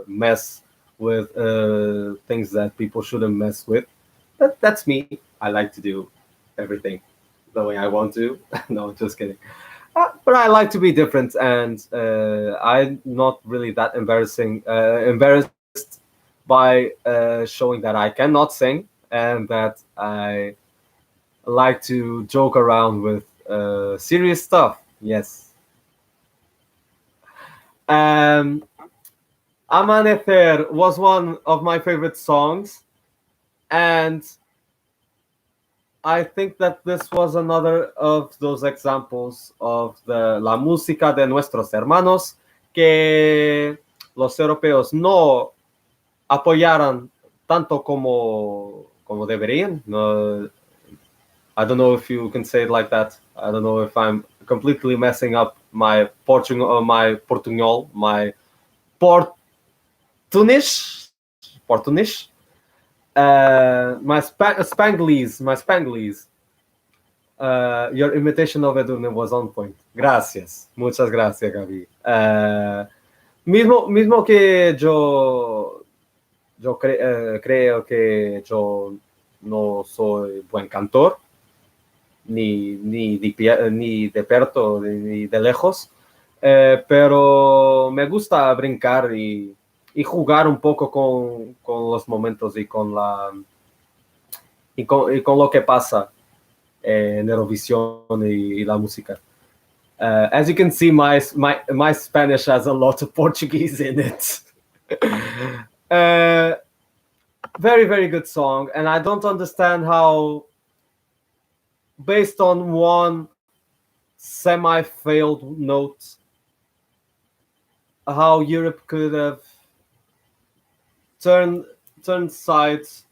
mess with things that people shouldn't mess with. That's me. I like to do everything the way I want to. No, just kidding. But I like to be different, and I'm not really that embarrassed by showing that I cannot sing and that I like to joke around with serious stuff. Yes. Um, Amanecer was one of my favorite songs, and I think that this was another of those examples of the la música de nuestros hermanos que los europeos no apoyaran tanto como deberían. No, I don't know if you can say it like that. I don't know if I'm completely messing up my Portuñol, my Portunish, my Spanglish. Your imitation of Edurne was on point. Gracias. Muchas gracias, Gaby. Mismo que yo creo que yo no soy buen cantor, ni de perto, ni de lejos, pero me gusta brincar y jugar un poco con los momentos y con lo que pasa en Eurovisión y la música. As you can see, my Spanish has a lot of Portuguese in it. Very, very good song, and I don't understand how, based on one semi-failed note, how Europe could have turned sides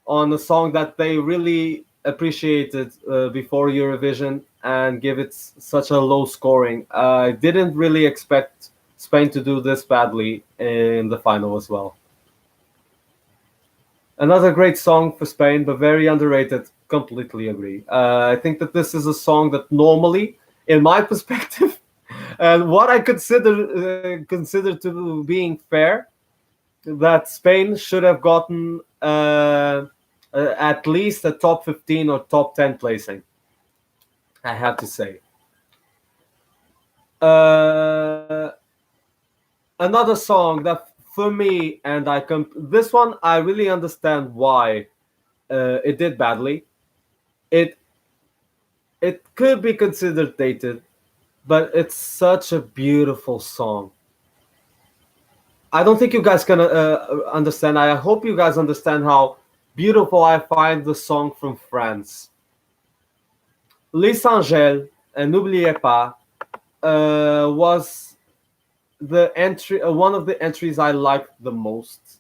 on a song that they really appreciated before Eurovision and give it such a low scoring. I didn't really expect Spain to do this badly in the final as well. Another great song for Spain, but very underrated. Completely agree. I think that this is a song that normally, in my perspective, and what I consider to being fair, that Spain should have gotten at least a top 15 or top 10 placing. I have to say. Uh, Another song that for me, and this one I really understand why it did badly. It it could be considered dated, but it's such a beautiful song. I don't think you guys can understand. I hope you guys understand how beautiful I find the song from France. Les Angels and N'oubliez pas was the entry, one of the entries I liked the most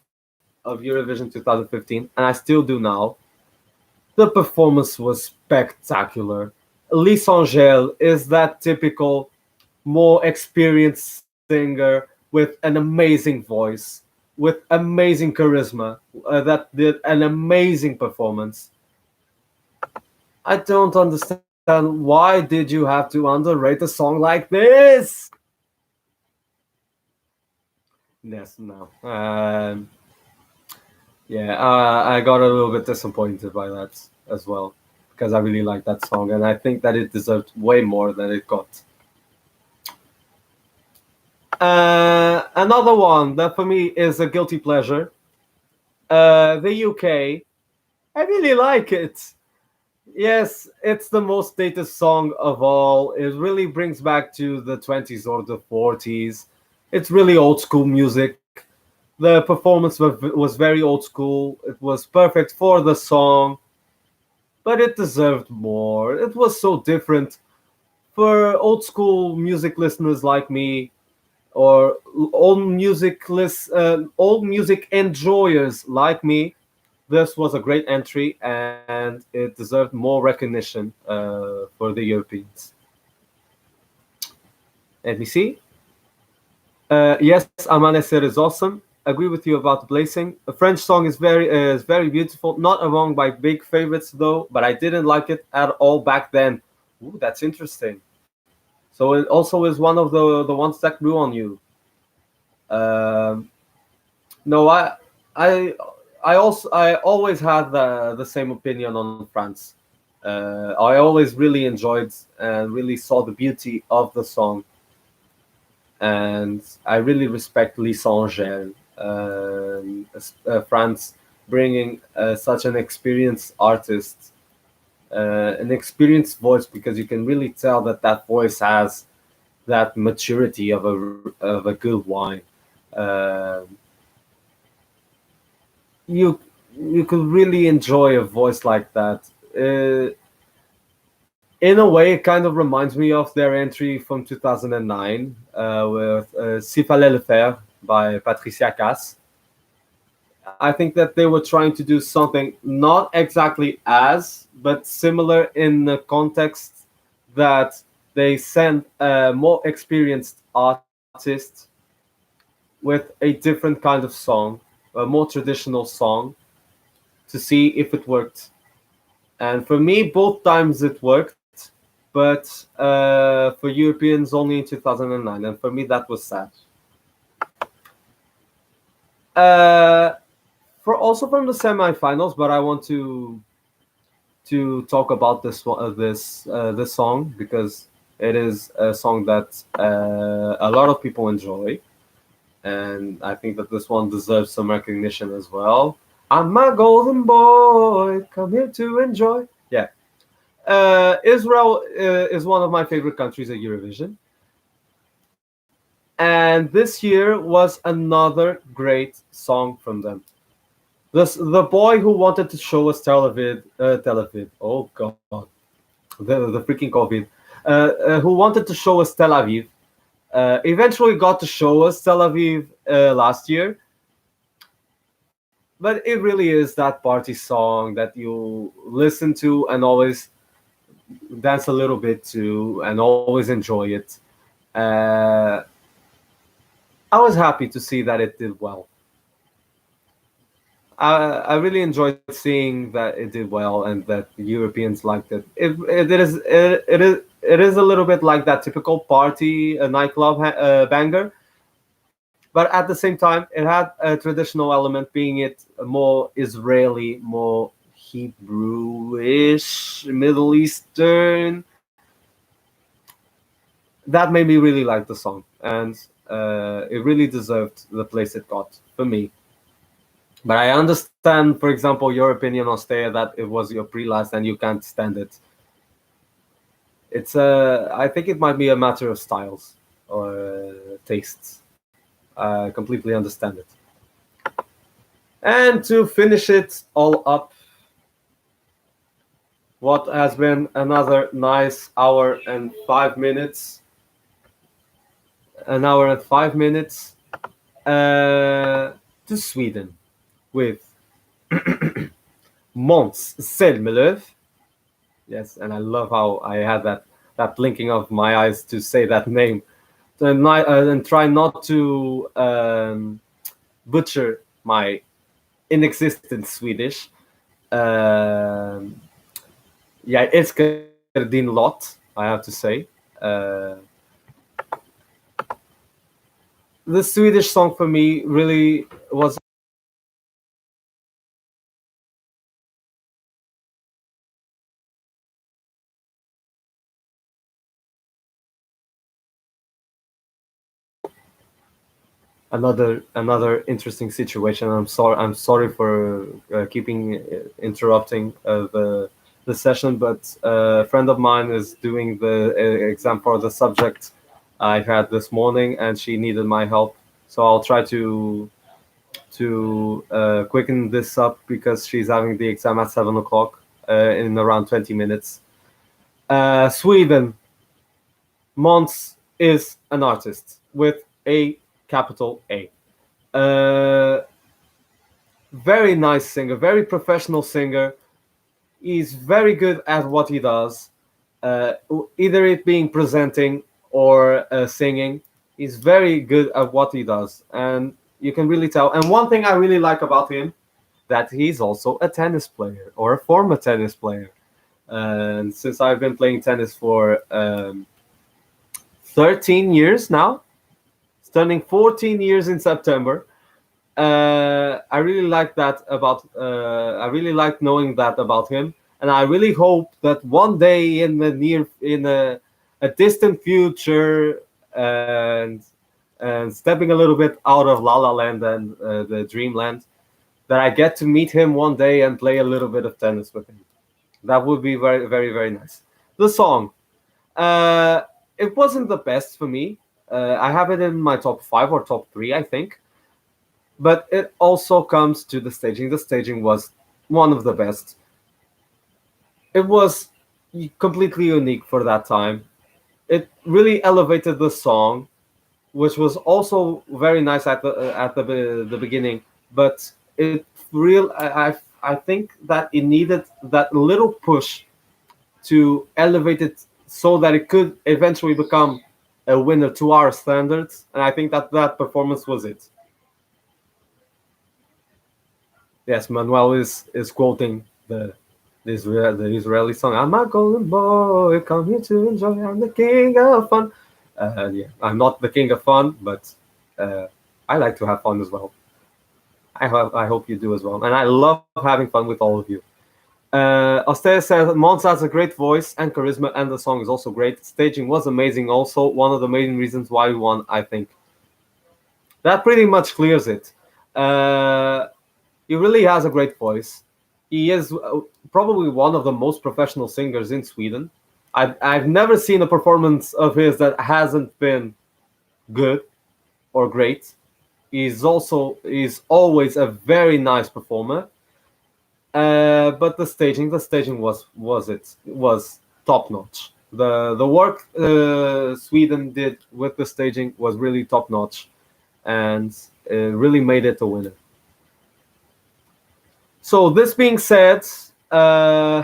of Eurovision 2015, and I still do now. The performance was spectacular. Les Angels is that typical, more experienced singer with an amazing voice, with amazing charisma, that did an amazing performance. I don't understand why did you have to underrate a song like this? Yes, no. Yeah, I got a little bit disappointed by that as well because I really like that song and I think that it deserved way more than it got. Another one that for me is a guilty pleasure. The UK. I really like it. Yes, it's the most dated song of all. It really brings back to the 20s or the 40s. It's really old school music. The performance was very old school. It was perfect for the song, but it deserved more. It was so different for old school music listeners like me, or old music enjoyers like me. This was a great entry, and it deserved more recognition for the Europeans. Let me see. Yes, Amanecer is awesome. Agree with you about the blazing. A French song is very beautiful. Not among my big favorites though, but I didn't like it at all back then. Ooh, that's interesting. So it also is one of the ones that grew on you. Um, no, I I always had the same opinion on France. I always really enjoyed and really saw the beauty of the song, and I really respect Les Angels, France bringing such an experienced artist, an experienced voice, because you can really tell that that voice has that maturity of a good wine. Uh, you you could really enjoy a voice like that. In a way, it kind of reminds me of their entry from 2009 with "S'il fallait le faire" by Patricia Cass. I think that they were trying to do something not exactly as, but similar in the context that they sent a more experienced artist with a different kind of song, a more traditional song, to see if it worked. And for me, both times it worked, but for Europeans only in 2009. And for me, that was sad. Uh, for also from the semifinals, but I want to talk about this song because it is a song that a lot of people enjoy, and I think that this one deserves some recognition as well. I'm a golden boy, come here to enjoy. Yeah, Israel is one of my favorite countries at Eurovision, and this year was another great song from them. The boy who wanted to show us Tel Aviv. Oh God, the freaking COVID. Who wanted to show us Tel Aviv? Eventually got to show us Tel Aviv last year, but it really is that party song that you listen to and always dance a little bit to and always enjoy it. Uh, I was happy to see that it did well. I really enjoyed seeing that it did well and that the Europeans liked it. It is a little bit like that typical party nightclub banger, but at the same time, it had a traditional element, being it more Israeli, more Hebrewish, Middle Eastern. That made me really like the song, and it really deserved the place it got for me. But I understand, for example, your opinion on Stay that it was your pre-last and you can't stand it. I think it might be a matter of styles or tastes. I completely understand it. And to finish it all up, what has been another nice hour and 5 minutes. An hour and 5 minutes to Sweden with Måns Zelmerlöw. Yes, and I love how I had that blinking of my eyes to say that name, and try not to butcher my inexistent Swedish. Um, yeah, älskar din låt, I have to say. The Swedish song for me really was another interesting situation. I'm sorry for keeping interrupting the session, but a friend of mine is doing the exam for the subject I had this morning, and she needed my help. So I'll try to quicken this up because she's having the exam at 7 o'clock in around 20 minutes. Sweden. Mons is an artist with a capital A. Uh, Very nice singer, very professional singer. He's very good at what he does, uh, either it being presenting or singing. He's very good at what he does, and you can really tell. And one thing I really like about him, that he's also a tennis player or a former tennis player. And since I've been playing tennis for 13 years now, turning 14 years in September. I really like that about. I really like knowing that about him, and I really hope that one day in a distant future, and stepping a little bit out of La La Land and the Dreamland, that I get to meet him one day and play a little bit of tennis with him. That would be very, very, very nice. The song, uh, it wasn't the best for me. I have it in my top five or top three, I think. But it also comes to the staging. The staging was one of the best. It was completely unique for that time. It really elevated the song, which was also very nice at the beginning. But it real I think that it needed that little push to elevate it so that it could eventually become a winner to our standards. And I think that that performance was it. Yes, Manuel is quoting the Israeli song. I'm a golden boy, come here to enjoy. I'm the king of fun. Yeah, I'm not the king of fun, but uh, I like to have fun as well. I hope you do as well, and I love having fun with all of you. Ostea says Mons has a great voice and charisma, and the song is also great. Staging was amazing, also one of the main reasons why we won. I think that pretty much clears it. Uh, he really has a great voice. He is probably one of the most professional singers in Sweden. I've never seen a performance of his that hasn't been good or great. He's always a very nice performer. But the staging was top notch. The work Sweden did with the staging was really top notch, and it really made it a winner. So this being said, uh,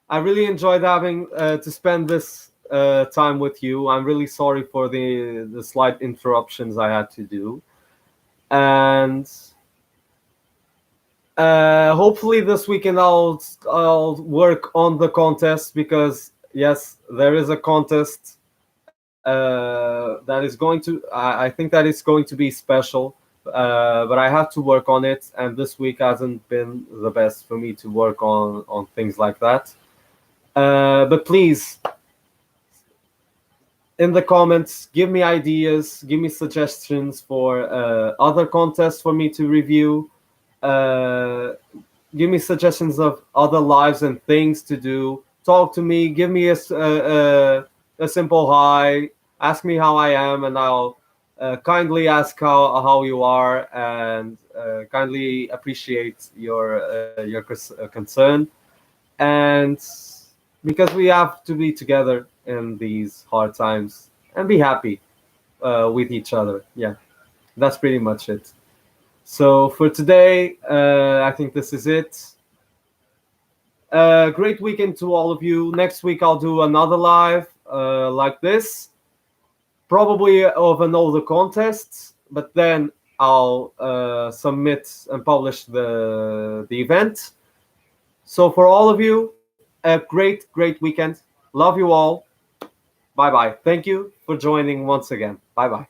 I really enjoyed having to spend this time with you. I'm really sorry for the slight interruptions I had to do, and Hopefully this weekend I'll work on the contest, because yes, there is a contest that is going to, I think that it's going to be special, but I have to work on it, and this week hasn't been the best for me to work on things like that. But please, in the comments, give me ideas, give me suggestions for other contests for me to review. Uh, Give me suggestions of other lives and things to do. Talk to me. Give me a simple hi. Ask me how I am, and I'll kindly ask how you are, and kindly appreciate your concern. And because we have to be together in these hard times and be happy with each other. Yeah, that's pretty much it. So for today, I think this is it. Great weekend to all of you. Next week I'll do another live like this, probably of an older contest, but then I'll submit and publish the event. So for all of you, a great weekend. Love you all. Bye bye. Thank you for joining once again. Bye bye.